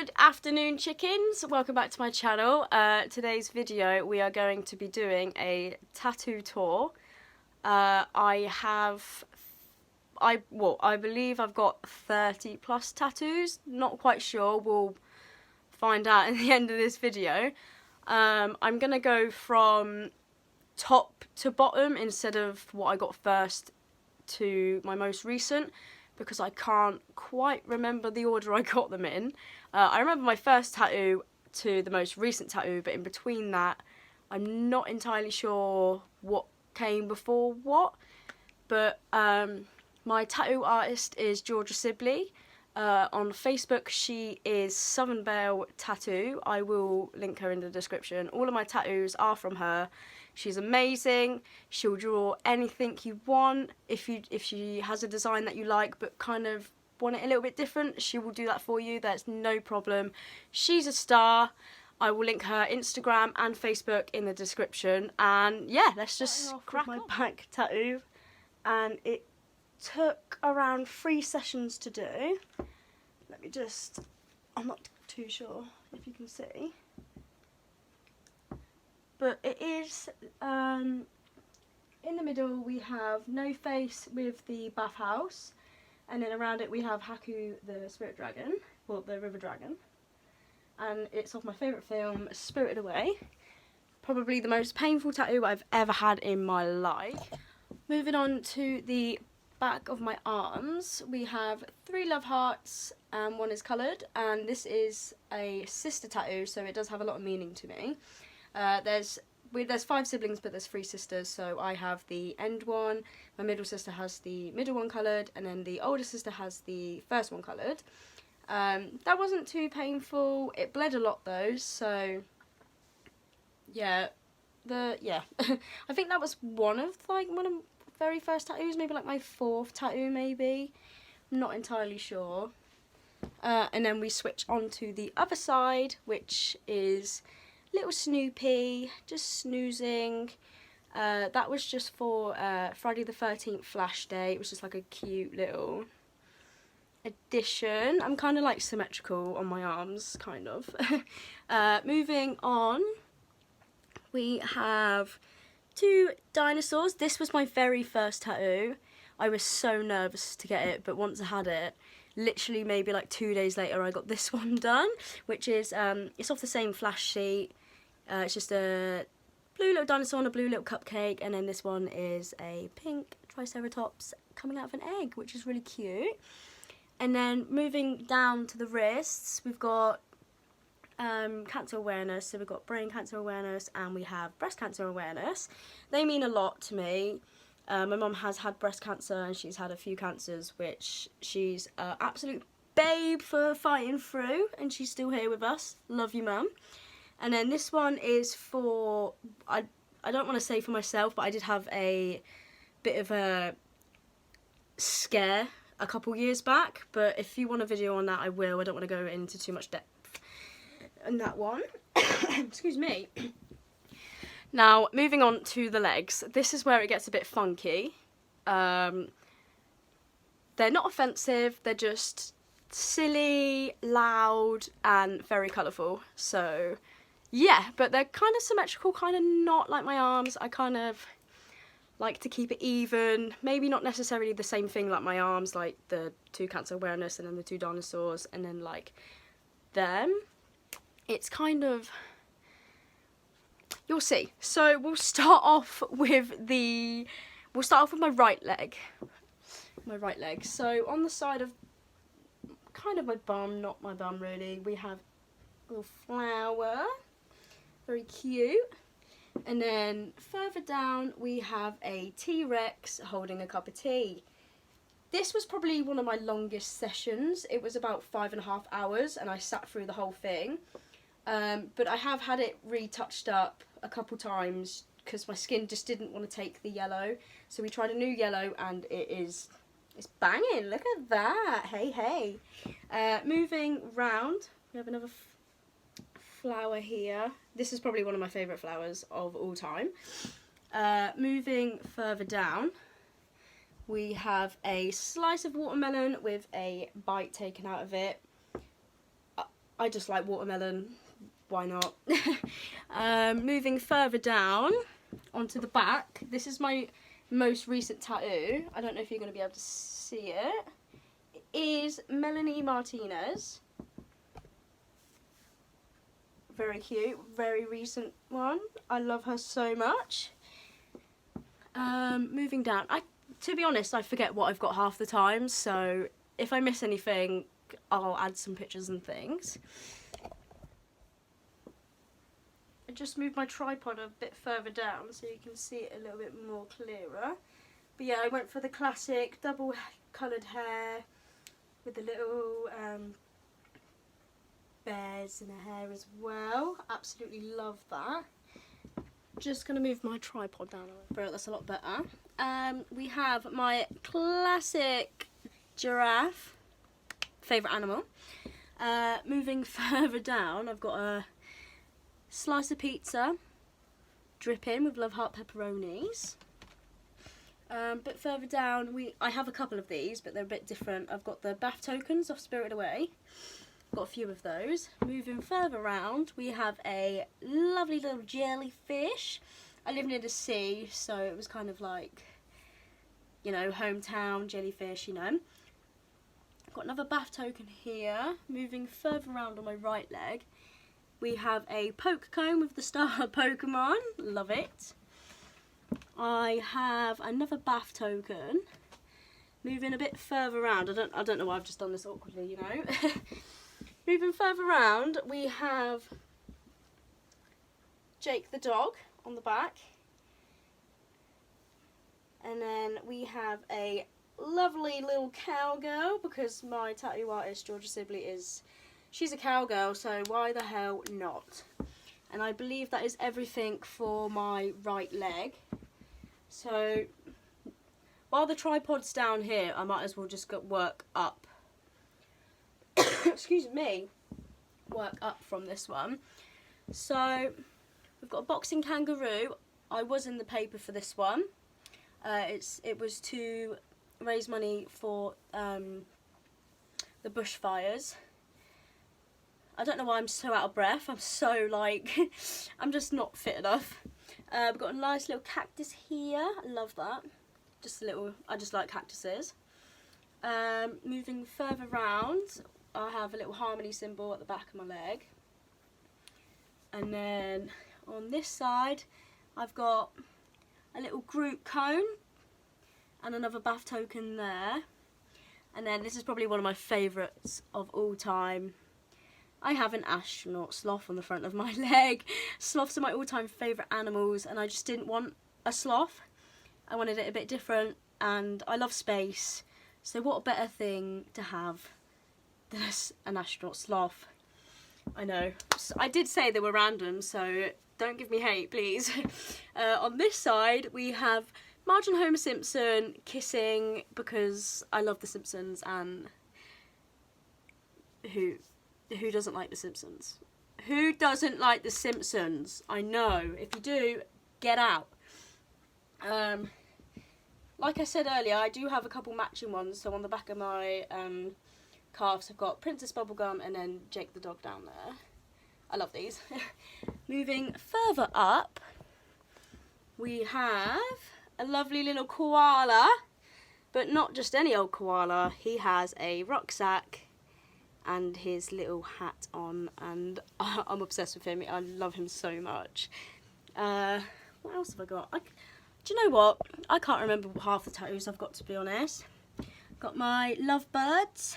Good afternoon, chickens. Welcome back to my channel. Today's video we are going to be doing a tattoo tour. I believe I've got 30 plus tattoos. Not quite sure. We'll find out at the end of this video. I'm gonna go from top to bottom instead of what I got first to my most recent, because I can't quite remember the order I got them in. I remember my first tattoo to the most recent tattoo, but in between that, I'm not entirely sure what came before what. But my tattoo artist is Georgia Sibley. On Facebook, she is Southern Belle Tattoo. I will link her in the description. All of my tattoos are from her. She's amazing. She'll draw anything you want. If she has a design that you like but kind of want it a little bit different, she will do that for you. That's no problem. She's a star. I will link her Instagram and Facebook in the description. And yeah, let's just crack my back tattoo. And it took around 3 sessions to do. Let me just, I'm not too sure if you can see, but it is, in the middle we have No Face with the bathhouse, and then around it we have Haku the spirit dragon, well, the river dragon, and it's off my favourite film, Spirited Away. Probably the most painful tattoo I've ever had in my life. Moving on to the back of my arms, we have 3 love hearts and 1 is coloured, and this is a sister tattoo, so it does have a lot of meaning to me. There's 5 siblings, but there's 3 sisters, so I have the end one, my middle sister has the middle one coloured, and then the older sister has the first one coloured. That wasn't too painful. It bled a lot though, so yeah, I think that was one of very first tattoos, maybe like my 4th tattoo maybe, I'm not entirely sure. And then we switch on to the other side, which is little Snoopy just snoozing. That was just for Friday the 13th Flash Day. It was just like a cute little addition. I'm kind of like symmetrical on my arms, kind of. Moving on, we have 2 dinosaurs. This was my very first tattoo. I was so nervous to get it, but once I had it, literally maybe like 2 days later, I got this one done, which is, it's off the same flash sheet. It's just a blue little dinosaur and a blue little cupcake, and then this one is a pink triceratops coming out of an egg, which is really cute. And then moving down to the wrists, we've got cancer awareness, so we've got brain cancer awareness and we have breast cancer awareness. They mean a lot to me. My mum has had breast cancer and she's had a few cancers, which she's an absolute babe for fighting through, and she's still here with us. Love you, mum. And then this one is for, I don't want to say for myself, but I did have a bit of a scare a couple years back, but if you want a video on that, I will. I don't want to go into too much depth and that one. Excuse me. Now, moving on to the legs. This is where it gets a bit funky. They're not offensive, they're just silly, loud, and very colourful. So, yeah, but they're kind of symmetrical, kind of not like my arms. I kind of like to keep it even. Maybe not necessarily the same thing like my arms, like the 2 cancer awareness and then the 2 dinosaurs, and then like them. It's kind of, you'll see. So we'll start off with my right leg. So on the side of kind of my bum, not my bum really, we have a little flower, very cute. And then further down we have a T-Rex holding a cup of tea. This was probably one of my longest sessions. It was about 5.5 hours and I sat through the whole thing. But I have had it retouched up a couple times because my skin just didn't want to take the yellow. So we tried a new yellow and it's banging. Look at that. Hey, hey. Moving round, we have another flower here. This is probably one of my favourite flowers of all time. Moving further down, we have a slice of watermelon with a bite taken out of it. I just like watermelon. Why not? Moving further down onto the back. This is my most recent tattoo. I don't know if you're going to be able to see it. It is Melanie Martinez. Very cute. Very recent one. I love her so much. Moving down. To be honest, I forget what I've got half the time. So if I miss anything, I'll add some pictures and things. I just moved my tripod a bit further down so you can see it a little bit more clearer. But yeah, I went for the classic double coloured hair with the little bears in the hair as well. Absolutely love that. Just going to move my tripod down a little bit. That's a lot better. We have my classic giraffe, favourite animal. Moving further down, I've got a slice of pizza, dripping with love heart pepperonis. Bit further down, I have a couple of these, but they're a bit different. I've got the bath tokens of Spirited Away. Got a few of those. Moving further around, we have a lovely little jellyfish. I live near the sea, so it was kind of like, you know, hometown jellyfish, you know. Got another bath token here. Moving further around on my right leg, we have a poke cone with the star Pokemon. Love it. I have another bath token. Moving a bit further around. I don't know why I've just done this awkwardly, you know. Moving further around, we have Jake the dog on the back. And then we have a lovely little cowgirl, because my tattoo artist, Georgia Sibley, she's a cowgirl, so why the hell not? And I believe that is everything for my right leg. So while the tripod's down here, I might as well just work up. Excuse me. Work up from this one. So we've got a boxing kangaroo. I was in the paper for this one. It was to raise money for the bushfires. I don't know why I'm so out of breath. I'm so like, I'm just not fit enough. We've got a nice little cactus here. I love that. Just a little, I just like cactuses. Moving further round, I have a little harmony symbol at the back of my leg. And then on this side, I've got a little Groot cone and another bath token there. And then this is probably one of my favourites of all time. I have an astronaut sloth on the front of my leg. Sloths are my all-time favourite animals, and I just didn't want a sloth. I wanted it a bit different, and I love space. So what a better thing to have than an astronaut sloth. I know. I did say they were random, so don't give me hate, please. On this side, we have Marge and Homer Simpson kissing, because I love The Simpsons, and who doesn't like The Simpsons? Who doesn't like The Simpsons? I know. If you do, get out. Like I said earlier, I do have a couple matching ones. So on the back of my calves, I've got Princess Bubblegum and then Jake the dog down there. I love these. Moving further up, we have a lovely little koala. But not just any old koala. He has a rucksack and his little hat on, and I'm obsessed with him. I love him so much. What else have I got? Do you know what? I can't remember half the tattoos I've got, to be honest. Got my lovebirds.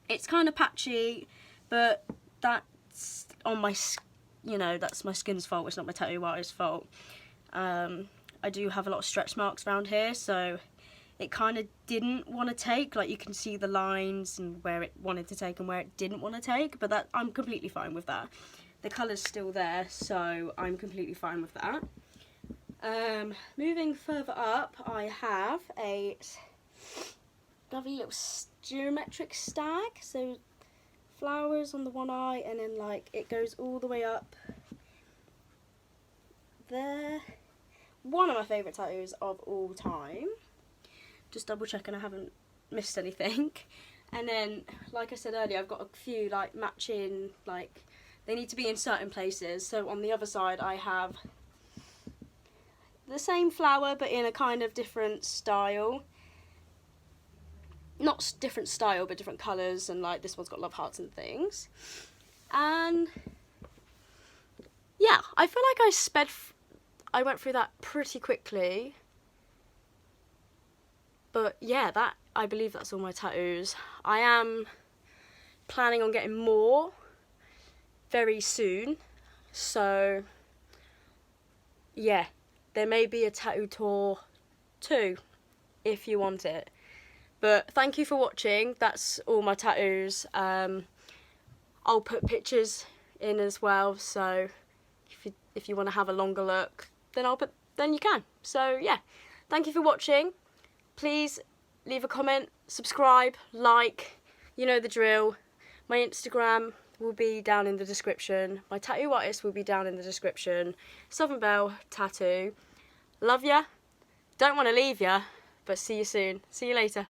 It's kind of patchy, but that's on my, you know, that's my skin's fault. It's not my tattoo artist's fault. I do have a lot of stretch marks around here, so it kind of didn't want to take. Like, you can see the lines and where it wanted to take and where it didn't want to take, but that I'm completely fine with that. The colour's still there, so I'm completely fine with that. Moving further up, I have a lovely little geometric stag. So flowers on the one eye, and then like it goes all the way up there. One of my favourite tattoos of all time. Just double checking I haven't missed anything. And then, like I said earlier, I've got a few like matching, like they need to be in certain places. So on the other side I have the same flower but in a kind of different style. Not different style but different colours, and like this one's got love hearts and things. And yeah, I feel like I went through that pretty quickly. But yeah, I believe that's all my tattoos. I am planning on getting more very soon. So yeah, there may be a tattoo tour too if you want it. But thank you for watching. That's all my tattoos. I'll put pictures in as well, so if you want to have a longer look, then you can. So yeah, thank you for watching. Please leave a comment, subscribe, like, you know the drill. My Instagram will be down in the description. My tattoo artist will be down in the description. Southern Belle Tattoo. Love ya. Don't want to leave ya, but see you soon. See you later.